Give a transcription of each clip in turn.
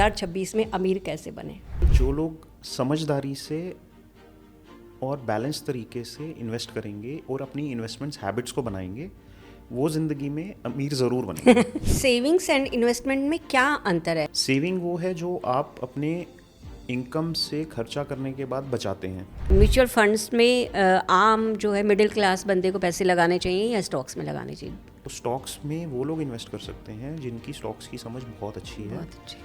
2026 में अमीर कैसे बने? जो लोग समझदारी से और बैलेंस तरीके से इन्वेस्ट करेंगे और अपनी इन्वेस्टमेंट्स हैबिट्स को बनाएंगे, वो ज़िंदगी में अमीर ज़रूर बनेंगे। सेविंग्स एंड इन्वेस्टमेंट में क्या अंतर है? सेविंग वो है जो आप अपने इनकम से खर्चा करने के बाद बचाते हैं। म्यूचुअल फंड्स में आम जो है मिडिल क्लास बंदे को पैसे लगाने चाहिए या स्टॉक्स में लगाने चाहिए? तो स्टॉक्स में वो लोग इन्वेस्ट कर सकते हैं जिनकी स्टॉक्स की समझ बहुत अच्छी है, बहुत अच्छे।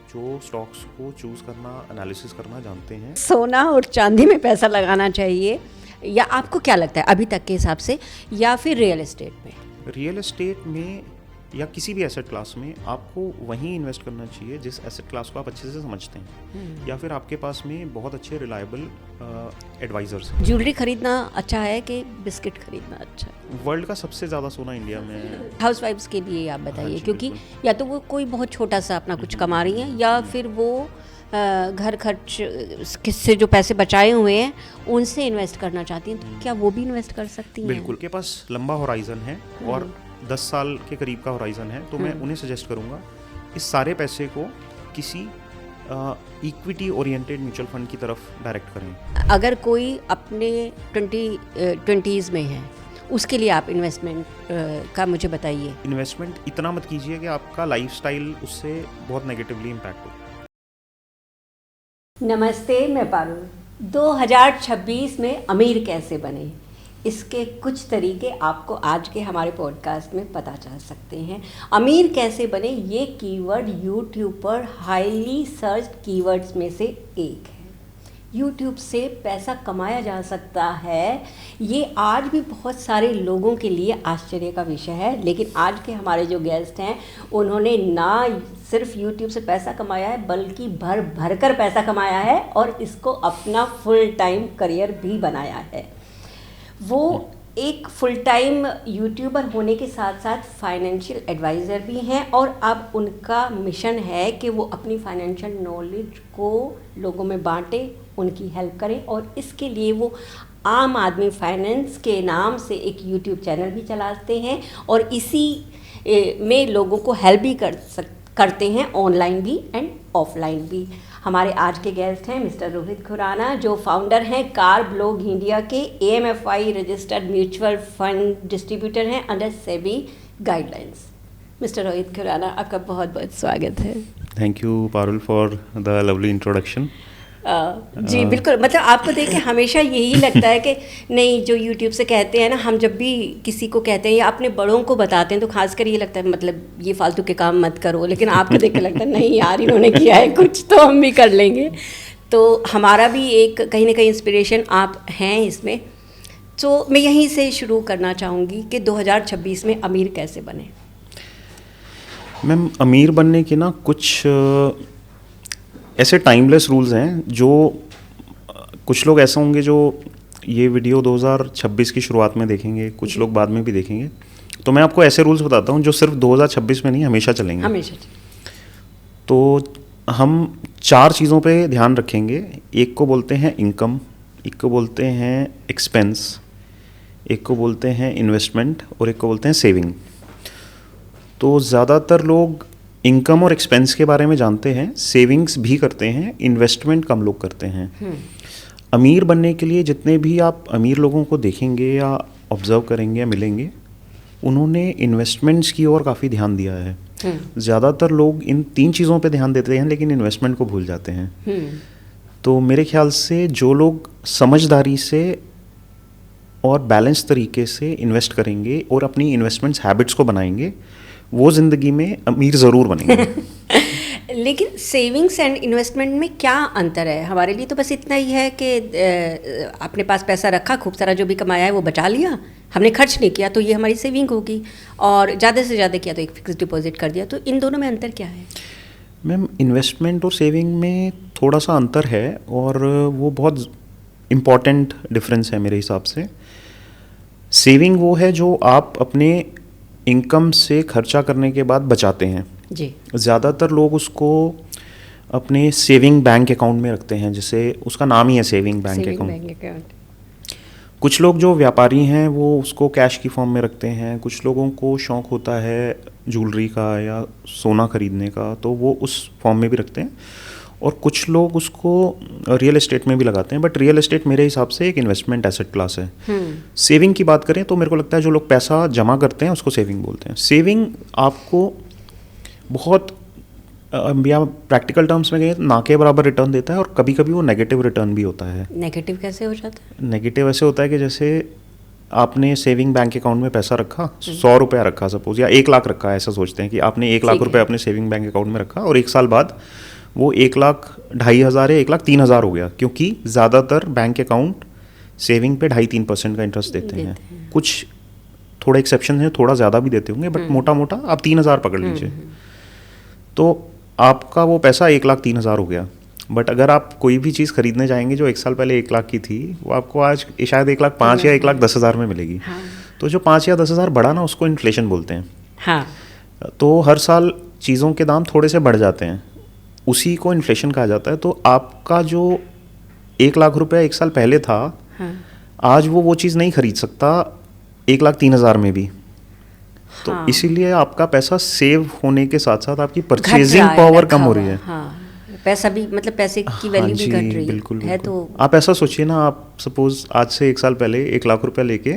जो स्टॉक्स को चूज़ करना, एनालिसिस करना जानते हैं। सोना और चांदी में पैसा लगाना चाहिए या आपको क्या लगता है अभी तक के हिसाब से, या फिर रियल एस्टेट में? रियल एस्टेट में या किसी भी एसेट क्लास में आपको वहीं इन्वेस्ट करना चाहिए जिस एसेट क्लास को आप अच्छे से समझते हैं, या फिर आपके पास में बहुत अच्छे रिलायबल एडवाइजर्स हैं। ज्वेलरी खरीदना अच्छा है कि बिस्किट खरीदना अच्छा है? वर्ल्ड का सबसे ज़्यादा सोना इंडिया में है। हाउस वाइफ्स के लिए आप बताइए, हाँ जी, क्योंकि बिल्कुल। या तो वो कोई बहुत छोटा सा अपना कुछ कमा रही हैं या फिर वो घर खर्च किससे जो पैसे बचाए हुए हैं उनसे इन्वेस्ट करना चाहती हैं, तो क्या वो भी इन्वेस्ट कर सकती हैं? बिल्कुल, के पास लंबा होराइजन है और 10 साल के करीब का होराइजन है, तो मैं उन्हें सजेस्ट करूंगा इस सारे पैसे को किसी इक्विटी ओरिएंटेड म्यूचुअल फंड की तरफ डायरेक्ट करें। अगर कोई अपने 20s में है, उसके लिए आप इन्वेस्टमेंट का मुझे बताइए। इन्वेस्टमेंट इतना मत कीजिए कि आपका लाइफस्टाइल उससे बहुत नेगेटिवली इम्पैक्ट हो। नमस्ते, मैं पारुल। 2026 में अमीर कैसे बने, इसके कुछ तरीके आपको आज के हमारे पॉडकास्ट में पता चल सकते हैं। अमीर कैसे बने ये कीवर्ड यूट्यूब पर हाईली सर्च कीवर्ड्स में से एक है। यूट्यूब से पैसा कमाया जा सकता है, ये आज भी बहुत सारे लोगों के लिए आश्चर्य का विषय है। लेकिन आज के हमारे जो गेस्ट हैं उन्होंने ना सिर्फ यूट्यूब से पैसा कमाया है बल्कि भर भर कर पैसा कमाया है और इसको अपना फुल टाइम करियर भी बनाया है। वो एक फुल टाइम यूट्यूबर होने के साथ साथ फाइनेंशियल एडवाइज़र भी हैं और अब उनका मिशन है कि वो अपनी फाइनेंशियल नॉलेज को लोगों में बांटें, उनकी हेल्प करें, और इसके लिए वो आम आदमी फाइनेंस के नाम से एक यूट्यूब चैनल भी चलाते हैं और इसी में लोगों को हेल्प भी करते हैं, ऑनलाइन भी एंड ऑफलाइन भी। हमारे आज के गेस्ट हैं मिस्टर रोहित खुराना, जो फाउंडर हैं कार ब्लॉग इंडिया के, AMFI registered mutual fund distributor हैं under SEBI guidelines. Mister Rohit Khurana, आपका बहुत बहुत स्वागत है। Thank you Parul for the lovely introduction. जी बिल्कुल, मतलब आपको देख के हमेशा यही लगता है कि नहीं, जो यूट्यूब से कहते हैं ना, हम जब भी किसी को कहते हैं या अपने बड़ों को बताते हैं तो खासकर ये लगता है मतलब ये फालतू के काम मत करो, लेकिन आपको देख के लगता है नहीं यार, इन्होंने किया है कुछ तो हम भी कर लेंगे। तो हमारा भी एक कहीं ना कहीं इंस्पिरेशन आप हैं इसमें। तो मैं यहीं से शुरू करना चाहूँगी कि 2026 में अमीर कैसे बने। मैम, अमीर बनने के ना कुछ ऐसे टाइमलेस रूल्स हैं जो कुछ लोग ऐसे होंगे जो ये वीडियो 2026 की शुरुआत में देखेंगे, कुछ लोग बाद में भी देखेंगे। तो मैं आपको ऐसे रूल्स बताता हूँ जो सिर्फ 2026 में नहीं, हमेशा चलेंगे। हमेशा। तो हम 4 चीज़ों पे ध्यान रखेंगे। एक को बोलते हैं इनकम, एक को बोलते हैं एक्सपेंस, एक को बोलते हैं इन्वेस्टमेंट और एक को बोलते हैं सेविंग। तो ज़्यादातर लोग इनकम और एक्सपेंस के बारे में जानते हैं, सेविंग्स भी करते हैं, इन्वेस्टमेंट कम लोग करते हैं। अमीर बनने के लिए जितने भी आप अमीर लोगों को देखेंगे या ऑब्जर्व करेंगे या मिलेंगे, उन्होंने इन्वेस्टमेंट्स की ओर काफ़ी ध्यान दिया है। ज़्यादातर लोग इन 3 चीज़ों पे ध्यान देते हैं लेकिन इन्वेस्टमेंट को भूल जाते हैं। तो मेरे ख्याल से जो लोग समझदारी से और बैलेंस तरीके से इन्वेस्ट करेंगे और अपनी इन्वेस्टमेंट्स हैबिट्स को बनाएंगे, वो ज़िंदगी में अमीर ज़रूर बनेंगे। लेकिन सेविंग्स एंड इन्वेस्टमेंट में क्या अंतर है? हमारे लिए तो बस इतना ही है कि अपने पास पैसा रखा, खूब सारा जो भी कमाया है वो बचा लिया, हमने खर्च नहीं किया तो ये हमारी सेविंग होगी, और ज़्यादा से ज़्यादा किया तो एक फिक्स डिपॉजिट कर दिया। तो इन दोनों में अंतर क्या है? मैम, इन्वेस्टमेंट और सेविंग में थोड़ा सा अंतर है और वो बहुत इम्पॉर्टेंट डिफरेंस है मेरे हिसाब से। सेविंग वो है जो आप अपने इनकम से खर्चा करने के बाद बचाते हैं जी। ज़्यादातर लोग उसको अपने सेविंग बैंक अकाउंट में रखते हैं, जिसे उसका नाम ही है सेविंग बैंक अकाउंट। कुछ लोग जो व्यापारी हैं वो उसको कैश की फॉर्म में रखते हैं, कुछ लोगों को शौक़ होता है ज्वेलरी का या सोना खरीदने का, तो वो उस फॉर्म में भी रखते हैं, और कुछ लोग उसको रियल एस्टेट में भी लगाते हैं। बट रियल एस्टेट मेरे हिसाब से एक इन्वेस्टमेंट एसेट क्लास है। सेविंग की बात करें तो मेरे को लगता है जो लोग पैसा जमा करते हैं उसको सेविंग बोलते हैं। सेविंग आपको बहुत या प्रैक्टिकल टर्म्स में कहें ना के बराबर रिटर्न देता है, और कभी कभी वो नेगेटिव रिटर्न भी होता है। नेगेटिव कैसे हो जाता है? नेगेटिव ऐसे होता है कि जैसे आपने सेविंग बैंक अकाउंट में पैसा रखा, 100 रुपया रखा सपोज, या 1 लाख रखा, ऐसा सोचते हैं कि आपने 1 लाख रुपये अपने सेविंग बैंक अकाउंट में रखा, और 1 साल बाद वो 1,02,500 या 1,03,000 हो गया, क्योंकि ज़्यादातर बैंक अकाउंट सेविंग पे 2.5-3% का इंटरेस्ट देते हैं। कुछ थोड़े एक्सेप्शन हैं, थोड़ा ज़्यादा भी देते होंगे, बट मोटा मोटा आप 3,000 पकड़ लीजिए। तो आपका वो पैसा 1,03,000 हो गया। बट अगर आप कोई भी चीज़ खरीदने जाएंगे जो 1 साल पहले 1 लाख की थी, वो आपको आज शायद 1,05,000 या 1,10,000 में मिलेगी। तो जो 5 या 10,000 बढ़ा ना, उसको इन्फ्लेशन बोलते हैं। हाँ। तो हर साल चीज़ों के दाम थोड़े से बढ़ जाते हैं, उसी को इन्फ्लेशन कहा जाता है। तो आपका जो 1 लाख रुपया 1 साल पहले था, आज वो चीज़ नहीं खरीद सकता 1,03,000 में भी। तो इसीलिए आपका पैसा सेव होने के साथ साथ आपकी परचेजिंग पावर कम हो रही है। पैसा भी, मतलब पैसे की वैल्यू भी घट रही बिल्कुल, है। तो आप ऐसा सोचिए ना, आप सपोज आज से 1 साल पहले 1 लाख रुपया लेके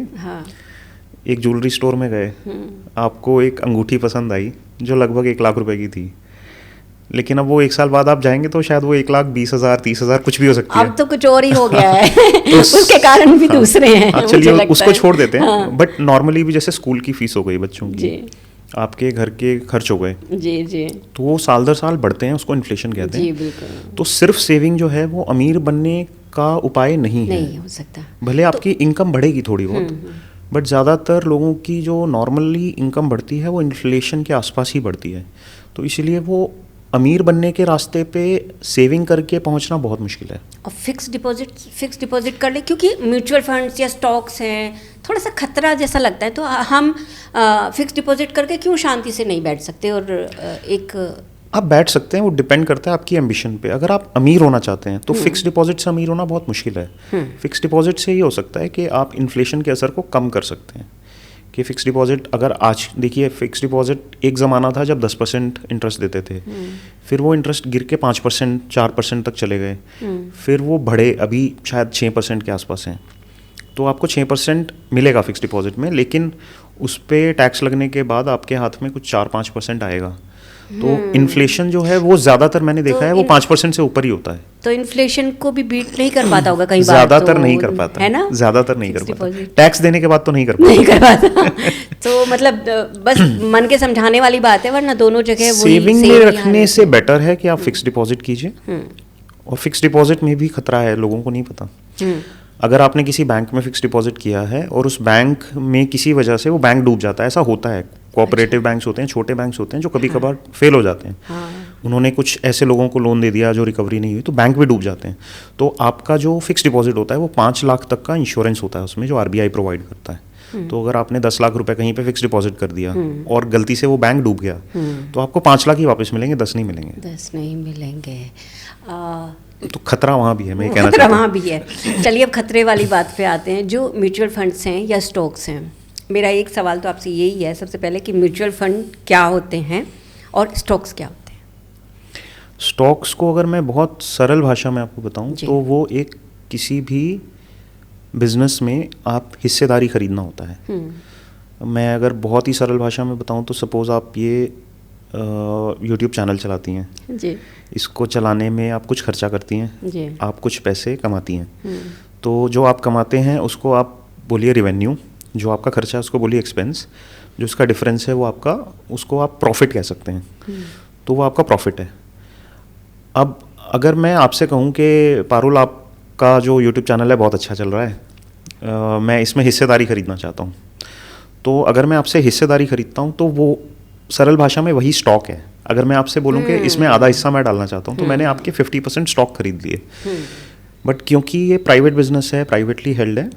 एक ज्वेलरी स्टोर में गए, आपको एक अंगूठी पसंद आई जो लगभग 1 लाख रुपए की थी, लेकिन अब वो 1 साल बाद आप जाएंगे तो शायद वो 1,20,000 30,000 कुछ भी हो सकती है। अब तो कुछ और ही हो गया है। तो उसके कारण भी दूसरे हैं। चलिए उसको छोड़ देते हैं। बट नॉर्मली भी जैसे स्कूल की फीस हो गई बच्चों की, आपके घर के खर्च हो गए, जी, तो वो साल दर साल बढ़ते हैं, उसको इन्फ्लेशन कहते हैं। जी बिल्कुल। तो सिर्फ सेविंग जो है वो अमीर बनने का उपाय नहीं हो सकता। भले आपकी इनकम बढ़ेगी थोड़ी बहुत, बट ज़्यादातर लोगों की जो नॉर्मली इनकम बढ़ती है वो इन्फ्लेशन के आसपास ही बढ़ती है। तो इसीलिए वो अमीर बनने के रास्ते पे सेविंग करके पहुंचना बहुत मुश्किल है। और फिक्स डिपॉजिट कर ले, क्योंकि म्यूचुअल फंड्स या स्टॉक्स हैं, थोड़ा सा खतरा जैसा लगता है। तो हम फिक्स डिपॉजिट करके क्यों शांति से नहीं बैठ सकते? और आप बैठ सकते हैं, वो डिपेंड करता है आपकी एम्बिशन पे। अगर आप अमीर होना चाहते हैं तो फिक्स डिपॉजिट से अमीर होना बहुत मुश्किल है। फिक्स डिपॉजिट से ये हो सकता है कि आप इन्फ्लेशन के असर को कम कर सकते हैं। कि फिक्स डिपॉजिट, अगर आज देखिए, फिक्स डिपॉजिट एक ज़माना था जब 10% इंटरेस्ट देते थे, फिर वो इंटरेस्ट गिर के 5% 4% तक चले गए, फिर वो बढ़े, अभी शायद 6% के आसपास हैं। तो आपको 6% मिलेगा फिक्स डिपॉजिट में, लेकिन उस पर टैक्स लगने के बाद आपके हाथ में कुछ 4-5% आएगा। तो इन्फ्लेशन जो है वो ज़्यादातर मैंने देखा है वो 5% से ऊपर ही होता है। तो इन्फ्लेशन को भी बीट नहीं कर पाता होगा कई बार। ज़्यादातर नहीं कर पाता है ना, ज़्यादातर नहीं कर पाता। टैक्स देने के बाद तो नहीं कर पाता। तो मतलब बस मन के समझाने वाली बात है, वरना दोनों जगह सेविंग में रखने से बेटर है कि आप फिक्स डिपॉजिट कीजिए। और फिक्स डिपॉजिट में भी खतरा है, लोगों को नहीं पता। अगर आपने किसी बैंक में फिक्स डिपॉजिट किया है और उस बैंक में किसी वजह से वो बैंक डूब जाता है, ऐसा होता है। कोऑपरेटिव बैंक्स होते हैं, छोटे बैंक्स होते हैं जो कभी कभार फेल हो जाते हैं। उन्होंने कुछ ऐसे लोगों को लोन दे दिया जो रिकवरी नहीं हुई, तो बैंक भी डूब जाते हैं। तो आपका जो फिक्स डिपॉजिट होता है वो 5 लाख तक का इंश्योरेंस होता है उसमें, जो RBI प्रोवाइड करता है। तो अगर आपने 10 लाख रुपए कहीं पे फिक्स डिपॉजिट कर दिया और गलती से वो बैंक डूब गया, तो आपको 5 लाख ही वापस मिलेंगे, 10 नहीं मिलेंगे। 10 नहीं मिलेंगे। तो खतरा वहाँ भी है, मैं कहना चाहता हूँ। वहाँ भी है। चलिए अब खतरे वाली बात पे आते हैं। जो म्यूचुअल फंड्स हैं या स्टॉक्स हैं, मेरा एक सवाल तो आपसे यही है सबसे पहले कि म्यूचुअल फंड क्या होते हैं और स्टॉक्स क्या होते हैं? स्टॉक्स को अगर मैं बहुत सरल भाषा में आपको बताऊं तो वो एक किसी भी बिजनेस में आप हिस्सेदारी खरीदना होता है। मैं अगर बहुत ही सरल भाषा में बताऊं तो सपोज़ आप ये यूट्यूब चैनल चलाती हैं जी। इसको चलाने में आप कुछ खर्चा करती हैं जी। आप कुछ पैसे कमाती हैं। तो जो आप कमाते हैं उसको आप बोलिए रेवेन्यू, जो आपका खर्चा है उसको बोलिए एक्सपेंस, जो उसका डिफरेंस है वो आपका, उसको आप प्रॉफिट कह सकते हैं। तो वो आपका प्रॉफिट है। अब अगर मैं आपसे कहूँ कि पारुल आपका जो यूट्यूब चैनल है बहुत अच्छा चल रहा है, मैं इसमें हिस्सेदारी खरीदना चाहता हूँ, तो अगर मैं आपसे हिस्सेदारी खरीदता हूँ तो वो सरल भाषा में वही स्टॉक है। अगर मैं आपसे बोलूँ कि इसमें आधा हिस्सा मैं डालना चाहता हूँ तो मैंने आपके 50% स्टॉक खरीद लिए। बट क्योंकि ये प्राइवेट बिजनेस है, प्राइवेटली हेल्ड है,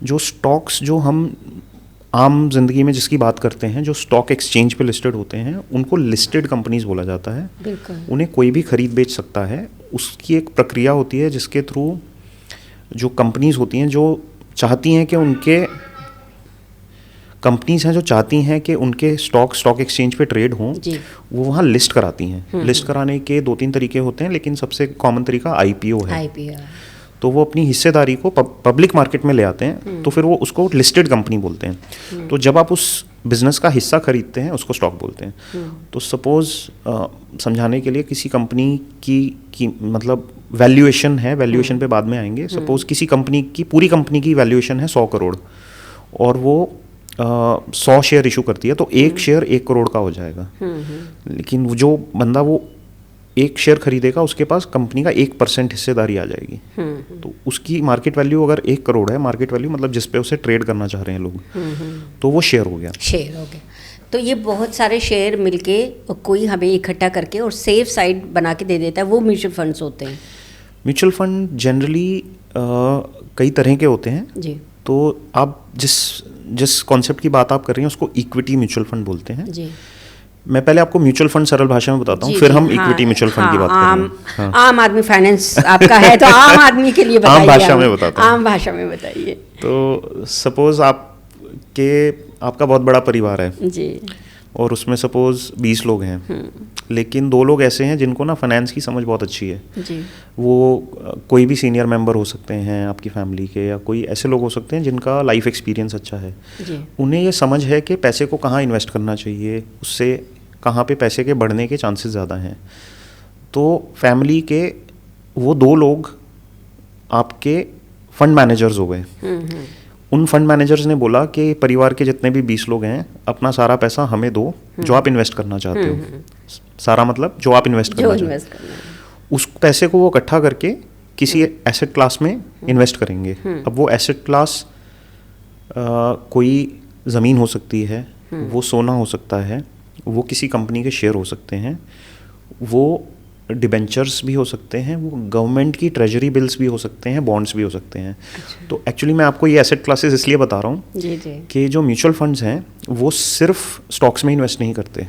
जो स्टॉक्स जो हम आम जिंदगी में जिसकी बात करते हैं, जो स्टॉक एक्सचेंज पे लिस्टेड होते हैं, उनको लिस्टेड कंपनीज बोला जाता है। उन्हें कोई भी खरीद बेच सकता है। उसकी एक प्रक्रिया होती है जिसके थ्रू जो कंपनीज होती हैं जो चाहती हैं कि उनके कंपनीज हैं जो चाहती हैं कि उनके स्टॉक एक्सचेंज पे ट्रेड हों, वो वहाँ लिस्ट कराती हैं। लिस्ट कराने के 2-3 तरीके होते हैं, लेकिन सबसे कॉमन तरीका आईपीओ है। तो वो अपनी हिस्सेदारी को पब्लिक मार्केट में ले आते हैं, तो फिर वो उसको लिस्टेड कंपनी बोलते हैं। तो जब आप उस बिजनेस का हिस्सा खरीदते हैं उसको स्टॉक बोलते हैं। तो सपोज समझाने के लिए किसी कंपनी की मतलब वैल्यूएशन है, वैल्यूएशन पे बाद में आएंगे। सपोज किसी कंपनी की पूरी कंपनी की वैल्यूएशन है 100 करोड़ और वो 100 शेयर इशू करती है, तो एक शेयर 1 करोड़ का हो जाएगा। लेकिन वो जो बंदा वो एक शेयर खरीदेगा उसके पास कंपनी का 1% हिस्सेदारी आ जाएगी। तो उसकी मार्केट वैल्यू अगर 1 करोड़ है, मार्केट वैल्यू मतलब जिस पे उसे ट्रेड करना चाह रहे हैं लोग, तो वो शेयर हो गया। तो ये बहुत सारे शेयर मिलके कोई हमें इकट्ठा करके और सेफ साइड बना के दे देता है, वो म्यूचुअल फंड्स होते हैं। म्यूचुअल फंड जनरली कई तरह के होते हैं जी। तो आप जिस कॉन्सेप्ट की बात आप कर रही हैं उसको इक्विटी म्यूचुअल फंड बोलते हैं जी। मैं पहले आपको म्यूचुअल फंड सरल भाषा में बताता हूँ, फिर हम इक्विटी म्यूचुअल फंड की बात करेंगे। आम आदमी फाइनेंस आपका है तो आम आदमी के लिए बताइए। आम भाषा में बताता हूँ। आम भाषा में बताइए। तो सपोज आपका बहुत बड़ा परिवार है जी, और उसमें सपोज 20 लोग हैं, लेकिन 2 लोग ऐसे हैं जिनको ना फाइनेंस की समझ बहुत अच्छी है जी। वो कोई भी सीनियर मेंबर हो सकते हैं आपकी फैमिली के, या कोई ऐसे लोग हो सकते हैं जिनका लाइफ एक्सपीरियंस अच्छा है जी। उन्हें ये समझ है कि पैसे को कहाँ इन्वेस्ट करना चाहिए, उससे कहाँ पे पैसे के बढ़ने के चांसेस ज़्यादा हैं। तो फैमिली के वो 2 लोग आपके फंड मैनेजर्स हो गए। उन फंड मैनेजर्स ने बोला कि परिवार के जितने भी 20 लोग हैं अपना सारा पैसा हमें दो जो आप इन्वेस्ट करना चाहते हो। सारा मतलब जो आप इन्वेस्ट करना चाहते हो, उस पैसे को वो इकट्ठा करके किसी एसेट क्लास में इन्वेस्ट करेंगे। अब वो एसेट क्लास कोई ज़मीन हो सकती है, वो सोना हो सकता है, वो किसी कंपनी के शेयर हो सकते हैं, वो डिबेंचर्स भी हो सकते हैं, वो गवर्नमेंट की ट्रेजरी बिल्स भी हो सकते हैं, बॉन्ड्स भी हो सकते हैं। अच्छा। तो एक्चुअली मैं आपको ये एसेट क्लासेस इसलिए बता रहा हूँ कि जो म्यूचुअल फंड्स हैं वो सिर्फ स्टॉक्स में इन्वेस्ट नहीं करते,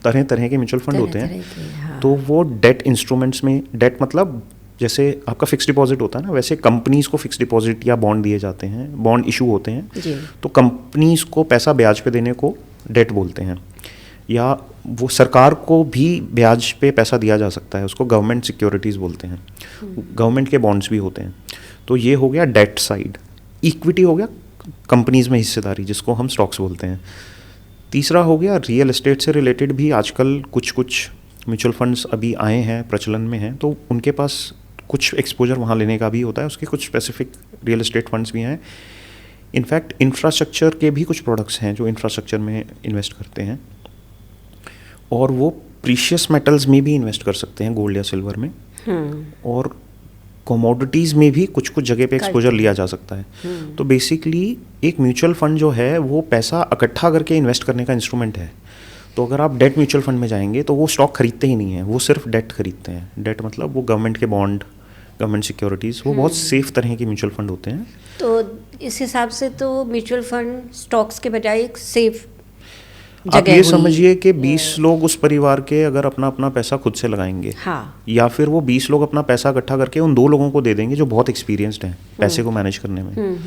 तरह तरह के म्यूचुअल फंड होते हैं। हाँ। तो वो डेट इंस्ट्रूमेंट्स में, डेट मतलब जैसे आपका फिक्स डिपॉजिट होता है ना, वैसे कंपनीज को फिक्स डिपॉजिट या बॉन्ड दिए जाते हैं, बॉन्ड इशू होते हैं। तो कंपनीज को पैसा ब्याज पे देने को डेट बोलते हैं, या वो सरकार को भी ब्याज पे पैसा दिया जा सकता है, उसको गवर्नमेंट सिक्योरिटीज़ बोलते हैं। गवर्नमेंट के बॉन्ड्स भी होते हैं। तो ये हो गया डेट साइड। इक्विटी हो गया कंपनीज में हिस्सेदारी, जिसको हम स्टॉक्स बोलते हैं। तीसरा हो गया रियल एस्टेट से रिलेटेड भी आजकल कुछ म्यूचुअल फंड्स अभी आए हैं, प्रचलन में हैं, तो उनके पास कुछ एक्सपोजर वहाँ लेने का भी होता है। उसके कुछ स्पेसिफिक रियल एस्टेट फंड्स भी हैं। इनफैक्ट इंफ्रास्ट्रक्चर के भी कुछ प्रोडक्ट्स हैं जो इंफ्रास्ट्रक्चर में इन्वेस्ट करते हैं, और वो प्रीशियस मेटल्स में भी इन्वेस्ट कर सकते हैं, गोल्ड या सिल्वर में, और कमोडिटीज़ में भी कुछ जगह पे एक्सपोजर लिया जा सकता है। तो बेसिकली एक म्यूचुअल फंड जो है वो पैसा इकट्ठा करके इन्वेस्ट करने का इंस्ट्रूमेंट है। तो अगर आप डेट म्यूचुअल फंड में जाएंगे तो वो स्टॉक खरीदते ही नहीं है, वो सिर्फ डेट खरीदते हैं। डेट मतलब वो गवर्नमेंट के बॉन्ड, गवर्नमेंट सिक्योरिटीज़, वो बहुत सेफ तरह के म्यूचुअल फंड होते हैं। तो इस हिसाब से तो म्यूचुअल फंड स्टॉक्स के बजाय एक सेफ, आप ये समझिए कि 20 लोग उस परिवार के अगर अपना पैसा खुद से लगाएंगे, हाँ, या फिर वो 20 लोग अपना पैसा इकट्ठा करके उन 2 लोगों को दे देंगे जो बहुत एक्सपीरियंस्ड हैं पैसे को मैनेज करने में,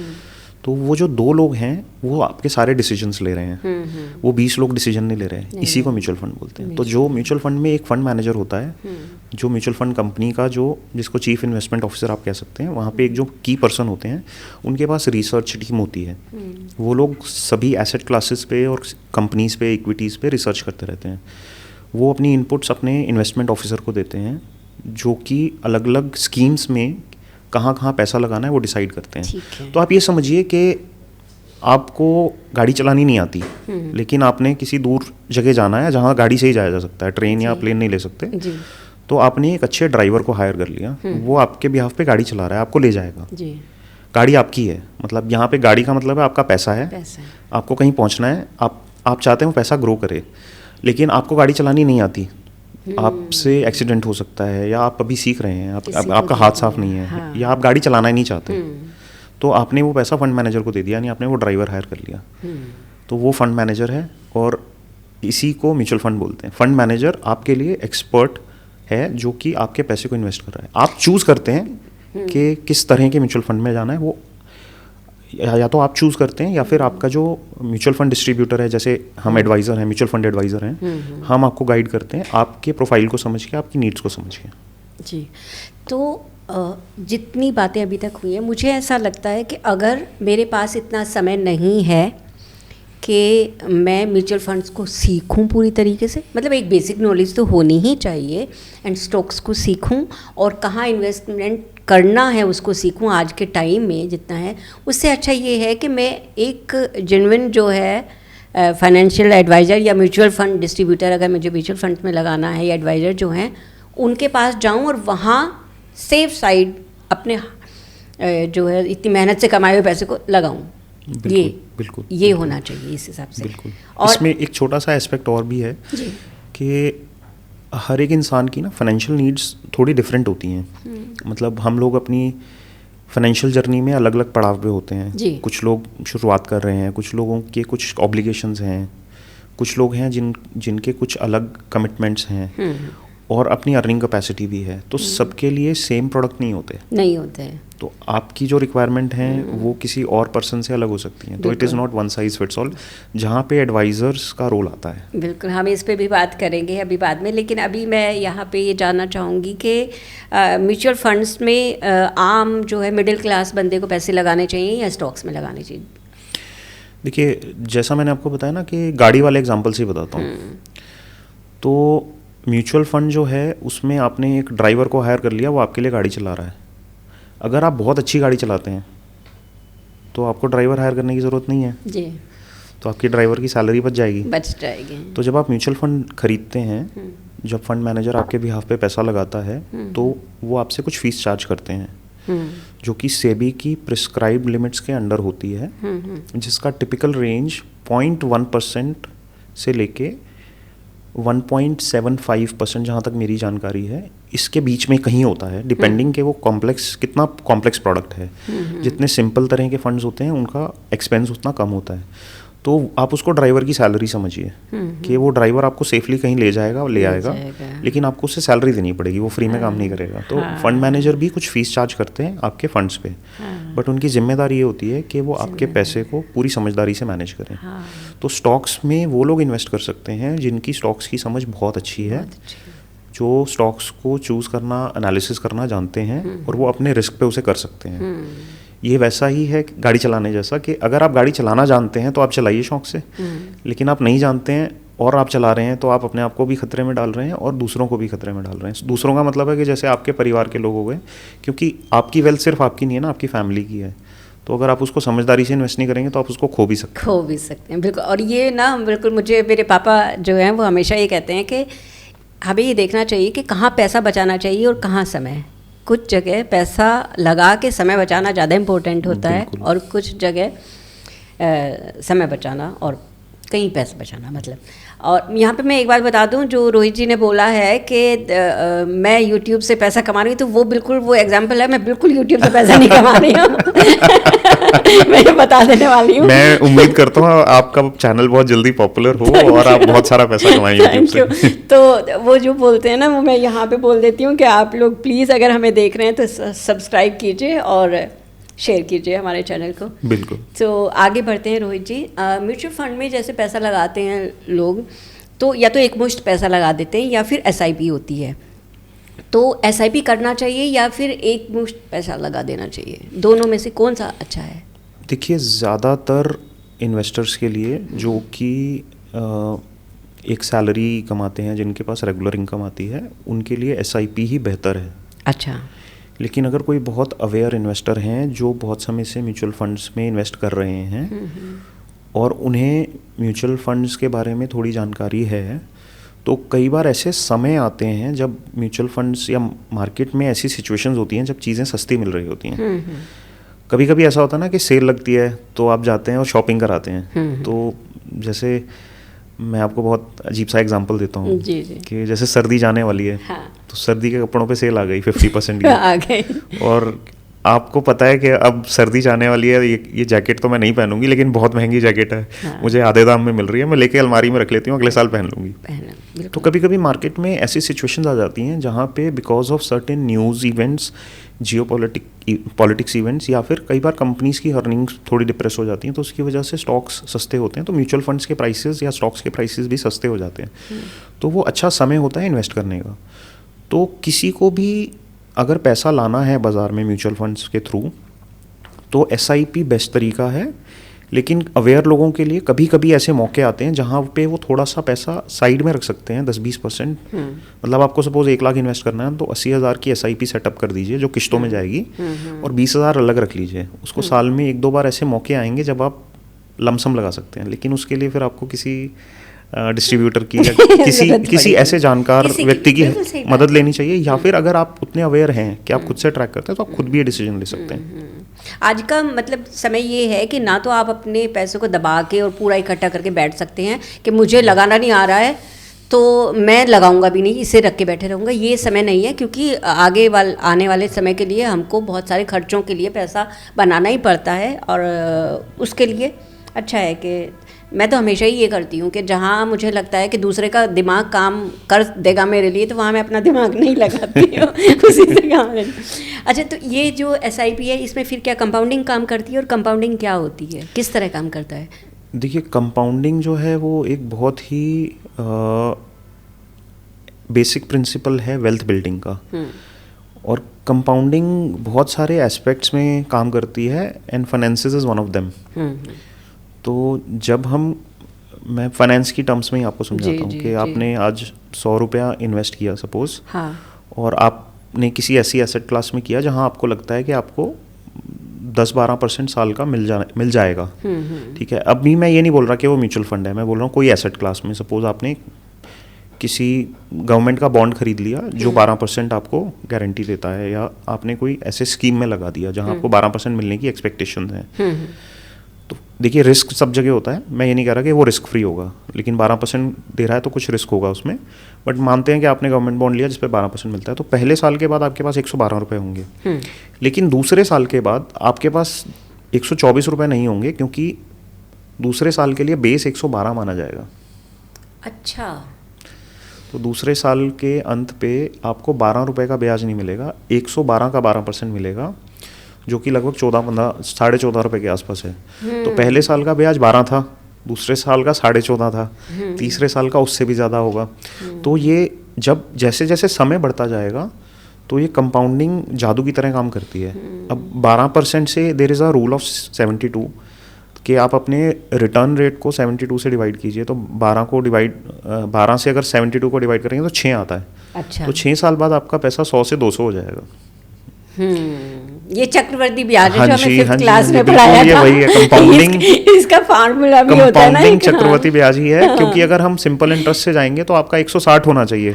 तो वो जो 2 लोग हैं वो आपके सारे डिसीजंस ले रहे हैं। वो 20 लोग डिसीजन नहीं ले रहे हैं। इसी को म्यूचुअल फंड बोलते हैं। तो जो म्यूचुअल फंड में एक फंड मैनेजर होता है, जो म्यूचुअल फंड कंपनी का जिसको चीफ इन्वेस्टमेंट ऑफिसर आप कह सकते हैं, वहाँ पे एक जो की पर्सन होते हैं, उनके पास रिसर्च टीम होती है। वो लोग सभी एसेट क्लासेस पे और कंपनीज पे, इक्विटीज़ पे रिसर्च करते रहते हैं। वो अपनी इनपुट्स अपने इन्वेस्टमेंट ऑफिसर को देते हैं, जो कि अलग अलग स्कीम्स में कहाँ कहाँ पैसा लगाना है वो डिसाइड करते हैं। तो आप ये समझिए कि आपको गाड़ी चलानी नहीं आती, लेकिन आपने किसी दूर जगह जाना है जहाँ गाड़ी से ही जाया जा सकता है, ट्रेन या प्लेन नहीं ले सकते, तो आपने एक अच्छे ड्राइवर को हायर कर लिया, वो आपके बिहाफ पे गाड़ी चला रहा है, आपको ले जाएगा। गाड़ी आपकी है, मतलब यहाँ पे गाड़ी का मतलब है आपका पैसा है, आपको कहीं पहुँचना है, आप चाहते हो पैसा ग्रो करे, लेकिन आपको गाड़ी चलानी नहीं आती, आपसे एक्सीडेंट हो सकता है, या आप अभी सीख रहे हैं, आपका हाथ साफ नहीं है, हाँ, या आप गाड़ी चलाना ही नहीं चाहते, तो आपने वो पैसा फंड मैनेजर को दे दिया, यानी आपने वो ड्राइवर हायर कर लिया। तो वो फंड मैनेजर है, और इसी को म्यूचुअल फंड बोलते हैं। फंड मैनेजर आपके लिए एक्सपर्ट है जो कि आपके पैसे को इन्वेस्ट कर रहा है। आप चूज़ करते हैं कि किस तरह के म्यूचुअल फंड में जाना है। वो या तो आप चूज़ करते हैं या फिर आपका जो म्यूचुअल फंड डिस्ट्रीब्यूटर है, जैसे हम एडवाइज़र हैं, म्यूचुअल फंड एडवाइज़र हैं, हम आपको गाइड करते हैं आपके प्रोफाइल को समझ के, आपकी नीड्स को समझ के। जी, तो जितनी बातें अभी तक हुई हैं, मुझे ऐसा लगता है कि अगर मेरे पास इतना समय नहीं है कि मैं म्यूचुअल फंड्स को सीखूं पूरी तरीके से, मतलब एक बेसिक नॉलेज तो होनी ही चाहिए, एंड स्टॉक्स को सीखूं और कहाँ इन्वेस्टमेंट करना है उसको सीखूं आज के टाइम में जितना है, उससे अच्छा ये है कि मैं एक जेन्युइन जो है फाइनेंशियल एडवाइज़र या म्यूचुअल फंड डिस्ट्रीब्यूटर, अगर मुझे म्यूचुअल फंड में लगाना है, या एडवाइज़र जो हैं उनके पास जाऊं और वहाँ सेफ साइड अपने जो है इतनी मेहनत से कमाए हुए पैसे को लगाऊं। बिल्कुल ये होना चाहिए इस हिसाब से। बिल्कुल। और इसमें एक छोटा सा एस्पेक्ट और भी है कि हर एक इंसान की ना फाइनेंशियल नीड्स थोड़ी डिफरेंट होती हैं। मतलब हम लोग अपनी फाइनेंशियल जर्नी में अलग अलग पड़ाव पे होते हैं। कुछ लोग शुरुआत कर रहे हैं, कुछ लोगों के कुछ ऑब्लिगेशंस हैं, कुछ लोग हैं जिनके कुछ अलग कमिटमेंट्स हैं, और अपनी अर्निंग कैपेसिटी भी है। तो सबके लिए सेम प्रोडक्ट नहीं होते हैं। तो आपकी जो रिक्वायरमेंट है वो किसी और पर्सन से अलग हो सकती हैं। तो it is not one size fits all, जहाँ पे एडवाइजर्स का रोल आता है। बिल्कुल, हम इस पे भी बात करेंगे अभी बाद में, लेकिन अभी मैं यहाँ पे ये जानना चाहूँगी कि म्यूचुअल फंड्स में आम जो है मिडिल क्लास बंदे को पैसे लगाने चाहिए या स्टॉक्स में लगाने चाहिए? देखिए, जैसा मैंने आपको बताया ना कि गाड़ी वाले एग्जाम्पल से बताता हूँ, तो म्यूचुअल फंड जो है उसमें आपने एक ड्राइवर को हायर कर लिया, वो आपके लिए गाड़ी चला रहा है। अगर आप बहुत अच्छी गाड़ी चलाते हैं तो आपको ड्राइवर हायर करने की ज़रूरत नहीं है जी, तो आपकी ड्राइवर की सैलरी बच जाएगी। तो जब आप म्यूचुअल फंड खरीदते हैं, जब फंड मैनेजर आपके बिहाफ पे पैसा लगाता है, तो वो आपसे कुछ फीस चार्ज करते हैं जो कि सेबी की प्रिस्क्राइब्ड लिमिट्स के अंडर होती है, जिसका टिपिकल रेंज 0.1% से लेके 1.75%, जहाँ तक मेरी जानकारी है, इसके बीच में कहीं होता है, डिपेंडिंग के वो कितना कॉम्प्लेक्स प्रोडक्ट है। जितने सिंपल तरह के फंड्स होते हैं उनका एक्सपेंस उतना कम होता है। तो आप उसको ड्राइवर की सैलरी समझिए कि वो ड्राइवर आपको सेफली कहीं ले आएगा, लेकिन आपको उससे सैलरी देनी पड़ेगी, वो फ्री में काम नहीं करेगा। तो फंड मैनेजर भी कुछ फीस चार्ज करते हैं आपके फंड्स पे, बट उनकी जिम्मेदारी ये होती है कि वो आपके पैसे को पूरी समझदारी से मैनेज करें। तो स्टॉक्स में वो लोग इन्वेस्ट कर सकते हैं जिनकी स्टॉक्स की समझ बहुत अच्छी है, जो स्टॉक्स को चूज़ करना, एनालिसिस करना जानते हैं, और वो अपने रिस्क पे उसे कर सकते हैं। ये वैसा ही है गाड़ी चलाने जैसा कि अगर आप गाड़ी चलाना जानते हैं तो आप चलाइए शौक से, लेकिन आप नहीं जानते हैं और आप चला रहे हैं तो आप अपने आप को भी खतरे में डाल रहे हैं और दूसरों को भी खतरे में डाल रहे हैं। दूसरों का मतलब है कि जैसे आपके परिवार के लोग हो गए, क्योंकि आपकी वेल्थ सिर्फ आपकी नहीं है ना, आपकी फैमिली की है। तो अगर आप उसको समझदारी से इन्वेस्ट नहीं करेंगे तो आप उसको खो भी सकते हैं। बिल्कुल। और ये ना बिल्कुल, मुझे मेरे पापा जो हैं वो हमेशा ये कहते हैं कि हमें ये देखना चाहिए कि कहाँ पैसा बचाना चाहिए और कहाँ समय। कुछ जगह पैसा लगा के समय बचाना ज़्यादा इम्पोर्टेंट होता है, और कुछ जगह समय बचाना और कहीं पैसा बचाना, मतलब। और यहाँ पे मैं एक बात बता दूँ, जो रोहित जी ने बोला है कि मैं YouTube से पैसा कमा रही हूँ, तो वो बिल्कुल वो एग्जाम्पल है। मैं बिल्कुल YouTube से पैसा नहीं कमा रही हूँ। मैं ये बता देने वाली हूँ। मैं उम्मीद करता हूँ आपका चैनल बहुत जल्दी पॉपुलर हो और आप बहुत सारा पैसा कमाएं YouTube से। तो वो जो बोलते हैं ना, वो मैं यहाँ पे बोल देती हूँ कि आप लोग प्लीज़ अगर हमें देख रहे हैं तो सब्सक्राइब कीजिए और शेयर कीजिए हमारे चैनल को। बिल्कुल। तो आगे बढ़ते हैं रोहित जी। म्यूचुअल फंड में जैसे पैसा लगाते हैं लोग, तो या तो एक मुश्त पैसा लगा देते हैं या फिर SIP होती है। तो SIP करना चाहिए या फिर एक मुश्त पैसा लगा देना चाहिए? दोनों में से कौन सा अच्छा है? देखिए, ज़्यादातर इन्वेस्टर्स के लिए जो कि एक सैलरी कमाते हैं, जिनके पास रेगुलर इनकम आती है, उनके लिए SIP ही बेहतर है। अच्छा। लेकिन अगर कोई बहुत अवेयर इन्वेस्टर हैं जो बहुत समय से म्यूचुअल फंड्स में इन्वेस्ट कर रहे हैं और उन्हें म्यूचुअल फंड्स के बारे में थोड़ी जानकारी है, तो कई बार ऐसे समय आते हैं जब म्यूचुअल फंड्स या मार्केट में ऐसी सिचुएशंस होती हैं जब चीज़ें सस्ती मिल रही होती हैं। कभी कभी ऐसा होता है ना कि सेल लगती है तो आप जाते हैं और शॉपिंग कराते हैं। तो जैसे मैं आपको बहुत अजीब सा एग्जांपल देता हूँ कि जैसे सर्दी जाने वाली है, तो सर्दी के कपड़ों पे सेल आ गई 50% की आ गई, और आपको पता है कि अब सर्दी जाने वाली है, ये जैकेट तो मैं नहीं पहनूंगी, लेकिन बहुत महंगी जैकेट है, हाँ। मुझे आधे दाम में मिल रही है, मैं लेके अलमारी में रख लेती हूँ, अगले साल पहन लूँगी। पहना तो कभी कभी मार्केट में ऐसी सिचुएशंस आ जाती हैं जहाँ पे because of certain news events, politics events, या फिर कई बार कंपनीज की अर्निंग्स थोड़ी डिप्रेस हो जाती हैं, तो उसकी वजह से स्टॉक्स सस्ते होते हैं, तो म्यूचुअल फंड्स के प्राइसेस या स्टॉक्स के प्राइसेस भी सस्ते हो जाते हैं। तो वो अच्छा समय होता है इन्वेस्ट करने का। तो किसी को भी अगर पैसा लाना है बाज़ार में म्यूचुअल फंड्स के थ्रू, तो SIP बेस्ट तरीका है। लेकिन अवेयर लोगों के लिए कभी कभी ऐसे मौके आते हैं जहाँ पे वो थोड़ा सा पैसा साइड में रख सकते हैं, 10-20%। मतलब आपको सपोज 1 लाख इन्वेस्ट करना है तो 80,000 की SIP सेटअप कर दीजिए जो किश्तों में जाएगी, और 20,000 अलग रख लीजिए। उसको साल में 1-2 बार ऐसे मौके आएंगे जब आप लमसम लगा सकते हैं, लेकिन उसके लिए फिर आपको किसी डिस्ट्रीब्यूटर की या किसी ऐसे जानकार व्यक्ति की मदद लेनी चाहिए, या फिर अगर आप उतने अवेयर हैं कि आप खुद से ट्रैक करते हैं तो आप खुद भी ये डिसीजन ले सकते हैं। आज का मतलब समय ये है कि ना तो आप अपने पैसों को दबा के और पूरा इकट्ठा करके बैठ सकते हैं कि मुझे लगाना नहीं आ रहा है तो मैं लगाऊंगा भी नहीं, इसे रख के बैठे रहूँगा। ये समय नहीं है, क्योंकि आने वाले समय के लिए हमको बहुत सारे खर्चों के लिए पैसा बनाना ही पड़ता है। और उसके लिए अच्छा है कि मैं तो हमेशा ही ये करती हूँ कि जहाँ मुझे लगता है कि दूसरे का दिमाग काम कर देगा मेरे लिए, तो वहाँ मैं अपना दिमाग नहीं लगाती हूँ उसी से काम है। अच्छा, तो ये जो SIP है इसमें फिर क्या कंपाउंडिंग काम करती है, और कंपाउंडिंग क्या होती है, किस तरह काम करता है? देखिए, कंपाउंडिंग जो है वो एक बहुत ही बेसिक प्रिंसिपल है वेल्थ बिल्डिंग का। और कंपाउंडिंग बहुत सारे एस्पेक्ट्स में काम करती है, and finances is one of them. तो जब मैं फाइनेंस की टर्म्स में ही आपको समझाता हूँ कि आपने आज 100 रुपया इन्वेस्ट किया सपोज, हाँ। और आपने किसी ऐसी एसेट क्लास में किया जहाँ आपको लगता है कि आपको 10-12% साल का मिल जाएगा, ठीक है। अभी मैं ये नहीं बोल रहा कि वो म्यूचुअल फंड है, मैं बोल रहा हूँ कोई एसेट क्लास में सपोज आपने किसी गवर्नमेंट का बॉन्ड खरीद लिया जो 12% आपको गारंटी देता है, या आपने कोई ऐसे स्कीम में लगा दिया जहाँ आपको 12% मिलने की एक्सपेक्टेशन है। तो देखिए, रिस्क सब जगह होता है, मैं ये नहीं कह रहा कि वो रिस्क फ्री होगा, लेकिन 12% दे रहा है तो कुछ रिस्क होगा उसमें। बट मानते हैं कि आपने गवर्नमेंट बॉन्ड लिया जिस पे 12% मिलता है, तो पहले साल के बाद आपके पास 112 रुपये होंगे, लेकिन दूसरे साल के बाद आपके पास 124 रुपये नहीं होंगे, क्योंकि दूसरे साल के लिए बेस 112 माना जाएगा। अच्छा। तो दूसरे साल के अंत पे आपको 12 रुपये का ब्याज नहीं मिलेगा, 112 का 12% मिलेगा, जो कि लगभग 14-15 रुपये के आसपास है। तो पहले साल का ब्याज 12 था, दूसरे साल का 14.5 था, तीसरे साल का उससे भी ज़्यादा होगा। तो ये जब जैसे जैसे समय बढ़ता जाएगा तो ये कंपाउंडिंग जादू की तरह काम करती है। अब 12% से there is a rule of 72 कि आप अपने रिटर्न रेट को 72 से डिवाइड कीजिए, तो 12 से अगर 72 को डिवाइड करेंगे तो 6 आता है। अच्छा। तो 6 साल बाद आपका पैसा 100 से 200 हो जाएगा। ये चक्रवर्ती ब्याज है जो हमें 5th क्लास में बिल्कुल पढ़ाया ये था। वही है कंपाउंडिंग। इसका फार्मूला भी होता है ना, कंपाउंडिंग चक्रवर्ती ब्याज ही है, क्योंकि अगर हम सिंपल इंटरेस्ट से जाएंगे तो आपका 160 होना चाहिए,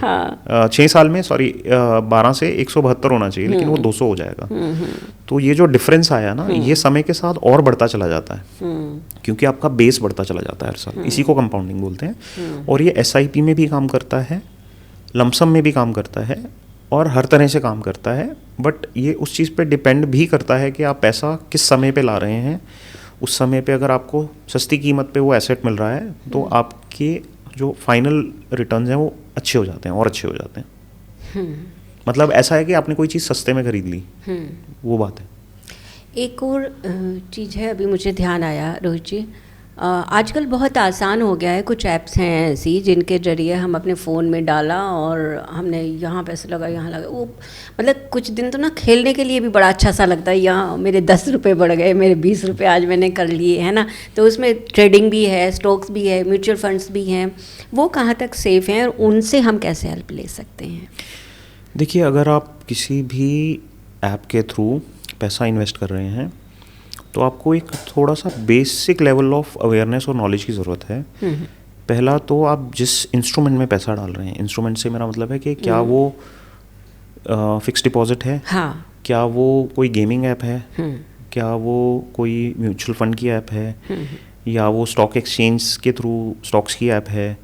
6 साल में, सॉरी 12 से 172 होना चाहिए, लेकिन वो 200 हो जाएगा। तो ये जो डिफरेंस आया ना, ये समय के साथ और बढ़ता चला जाता है, क्योंकि आपका बेस बढ़ता चला जाता है हर साल। इसी को कंपाउंडिंग बोलते हैं। और ये SIP में भी काम करता है, लमसम में भी काम करता है, और हर तरह से काम करता है। बट ये उस चीज़ पे डिपेंड भी करता है कि आप पैसा किस समय पे ला रहे हैं। उस समय पे अगर आपको सस्ती कीमत पे वो एसेट मिल रहा है तो आपके जो फाइनल रिटर्न्स हैं वो अच्छे हो जाते हैं, और अच्छे हो जाते हैं। मतलब ऐसा है कि आपने कोई चीज़ सस्ते में खरीद ली, वो बात है। एक और चीज़ है, अभी मुझे ध्यान आया रोहित जी, आजकल बहुत आसान हो गया है। कुछ ऐप्स हैं ऐसी जिनके ज़रिए हम अपने फ़ोन में डाला और हमने यहाँ पैसे लगा, यहाँ लगा, वो मतलब कुछ दिन तो ना खेलने के लिए भी बड़ा अच्छा सा लगता है। यहाँ मेरे 10 रुपये बढ़ गए, मेरे 20 रुपये आज मैंने कर लिए, है ना। तो उसमें ट्रेडिंग भी है, स्टॉक्स भी है, म्यूचुअल फंड्स भी हैं। वो कहाँ तक सेफ़ हैं और उनसे हम कैसे हेल्प ले सकते हैं? देखिए, अगर आप किसी भी ऐप के थ्रू पैसा इन्वेस्ट कर रहे हैं तो आपको एक थोड़ा सा बेसिक लेवल ऑफ अवेयरनेस और नॉलेज की ज़रूरत है। पहला तो आप जिस इंस्ट्रूमेंट में पैसा डाल रहे हैं, इंस्ट्रूमेंट से मेरा मतलब है कि क्या वो फिक्स डिपॉजिट है, हाँ, क्या वो कोई गेमिंग ऐप है, क्या वो कोई म्यूचुअल फंड की ऐप है, या वो स्टॉक एक्सचेंज के थ्रू स्टॉक्स की ऐप है।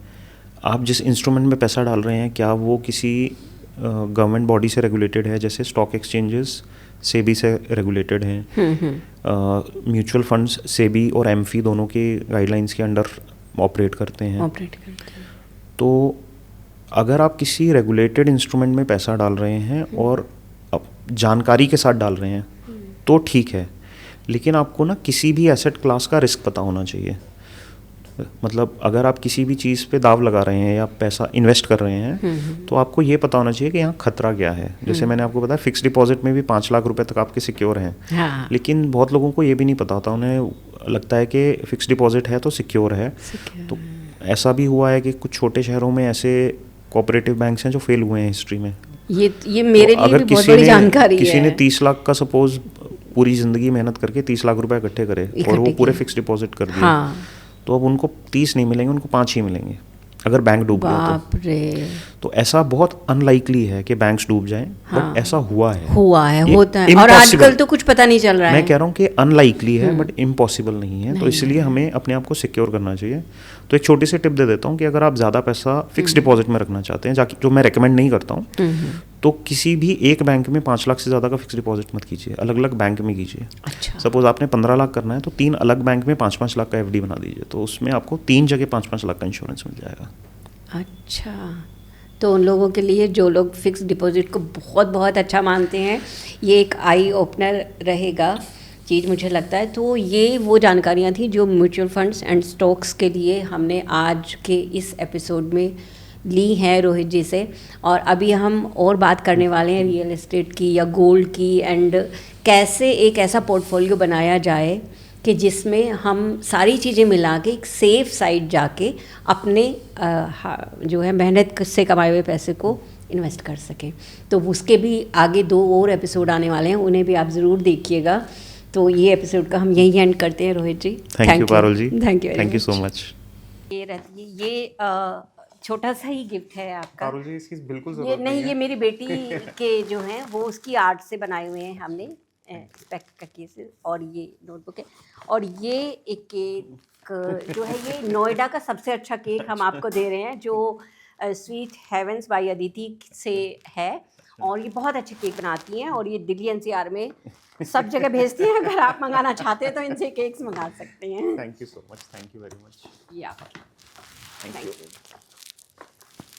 आप जिस इंस्ट्रूमेंट में पैसा डाल रहे हैं, क्या वो किसी गवर्नमेंट बॉडी से रेगुलेटेड है, जैसे स्टॉक एक्सचेंजेस सेबी से रेगुलेटेड हैं, म्यूचुअल फंड्स सेबी और एमफी दोनों के गाइडलाइंस के अंडर ऑपरेट करते हैं। तो अगर आप किसी रेगुलेटेड इंस्ट्रूमेंट में पैसा डाल रहे हैं और जानकारी के साथ डाल रहे हैं तो ठीक है, लेकिन आपको ना किसी भी एसेट क्लास का रिस्क पता होना चाहिए। मतलब अगर आप किसी भी चीज़ पे दाव लगा रहे हैं या पैसा इन्वेस्ट कर रहे हैं तो आपको ये पता होना चाहिए कि यहाँ खतरा क्या है। जैसे मैंने आपको बताया फिक्स डिपॉजिट में भी 5 लाख रुपए तक आपके सिक्योर हैं। हाँ। लेकिन बहुत लोगों को ये भी नहीं पता होता, उन्हें लगता है कि फिक्स डिपॉजिट है तो सिक्योर है। तो ऐसा भी हुआ है कि कुछ छोटे शहरों में ऐसे कोऑपरेटिव बैंक्स हैं जो फेल हुए हैं हिस्ट्री में। ये मेरे तो लिए भी बहुत बड़ी जानकारी है। किसी ने 30 लाख का सपोज पूरी ज़िंदगी मेहनत करके 30 लाख रुपए इकट्ठे करे और वो पूरे फिक्स डिपॉजिट कर दिए, हाँ। तो अब उनको 30 नहीं मिलेंगे, उनको 5 ही मिलेंगे अगर बैंक डूब गया तो ऐसा बहुत अनलाइकली है कि बैंक्स डूब जाएं। हाँ। बट ऐसा हुआ है होता है। और आजकल तो कुछ पता नहीं चल रहा है। मैं कह रहा हूँ कि अनलाइकली है बट इम्पॉसिबल नहीं है। तो इसलिए हमें अपने आप को सिक्योर करना चाहिए। तो एक छोटी सी टिप दे देता हूँ कि अगर आप ज़्यादा पैसा फिक्स डिपॉजिट में रखना चाहते हैं, जो मैं रेकमेंड नहीं करता हूँ, तो किसी भी एक बैंक में 5 लाख से ज़्यादा का फिक्स डिपॉजिट मत कीजिए, अलग अलग बैंक में कीजिए। अच्छा। सपोज आपने 15 लाख करना है तो 3 अलग बैंक में 5-5 लाख का एफडी बना दीजिए, तो उसमें आपको 3 जगह 5-5 लाख का इंश्योरेंस मिल जाएगा। अच्छा, तो उन लोगों के लिए जो लोग फिक्स डिपॉजिट को बहुत बहुत अच्छा मानते हैं, ये एक आई ओपनर रहेगा चीज़ मुझे लगता है। तो ये वो जानकारियाँ थी जो म्यूचुअल फंड्स एंड स्टॉक्स के लिए हमने आज के इस एपिसोड में ली हैं रोहित जी से। और अभी हम और बात करने वाले हैं रियल एस्टेट की या गोल्ड की, एंड कैसे एक ऐसा पोर्टफोलियो बनाया जाए कि जिसमें हम सारी चीज़ें मिला के एक सेफ साइड जाके अपने जो है मेहनत से कमाए हुए पैसे को इन्वेस्ट कर सकें। तो उसके भी आगे 2 और एपिसोड आने वाले हैं, उन्हें भी आप ज़रूर देखिएगा। तो ये एपिसोड का हम यही एंड करते हैं Rohit ji. Thank you Parul ji. Thank you so much. ये छोटा सा ही गिफ्ट है आपका। पारुल जी इसकी बिल्कुल ये नहीं, ये मेरी बेटी के जो हैं वो उसकी आर्ट से बनाए हुए हैं हमने, स्पेक्ट का केस, और ये नोटबुक है। और ये एक केक जो है ये नोएडा का सबसे अच्छा केक हम आपको दे रहे हैं, जो स्वीट हेवंस बाय अदिति से है। और ये बहुत अच्छे केक बनाती हैं और ये दिल्ली एनसीआर में सब जगह भेजती हैं। अगर आप मंगाना चाहते हैं तो इनसे केक्स मंगा सकते हैं। Thank you so much. Thank you very much. या थैंक यू।